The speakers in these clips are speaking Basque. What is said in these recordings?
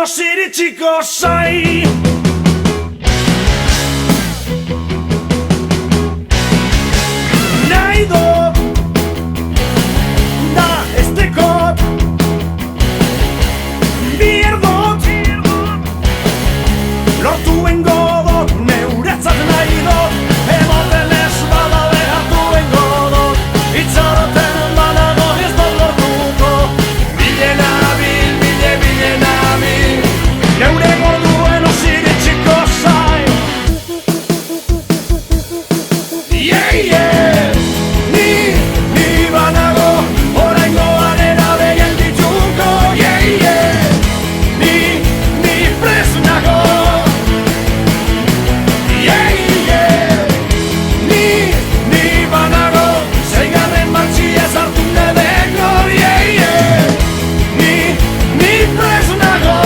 buenos iritsiko zai. Nahi dut, da ez dekot, bier dut, lortu engo dut, neuretzat nahi dut, emoten ez badaude hartu engo dut, itxaroten banago ez dut lortuko, bilen abil, bilen abil, neure gorduen osiritsiko zai. Yeah, yeah! Ni banago, oraingoan erabe geldituko, yeah, yeah! Ni prest nago, yeah, yeah! Ni banago, seigarren martxiaz hartu nedeko, yeah, yeah! Ni prest nago.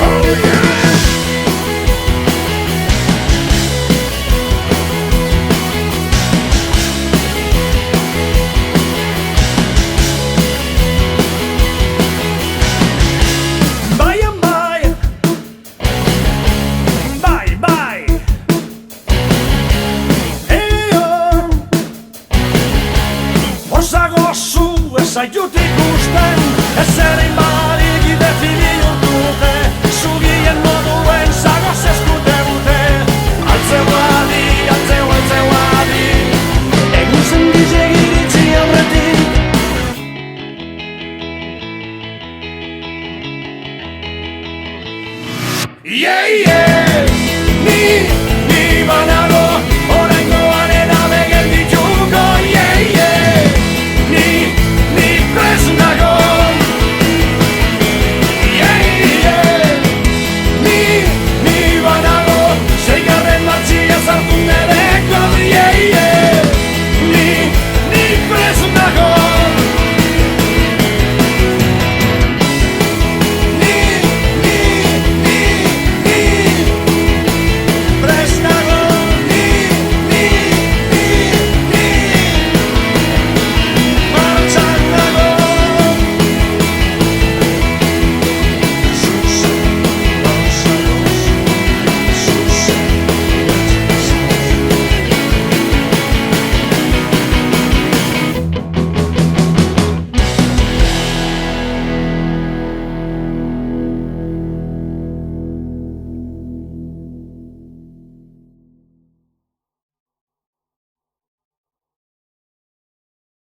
Oh yeah! Baian bai, bai, eo, osago zu ezaiut ikusten, ez erein barik idefini dute, zugien moduen zagoz eskute dute, altzeu adi, egun zen gizeg iritzi aurretik. Yeah, yeah!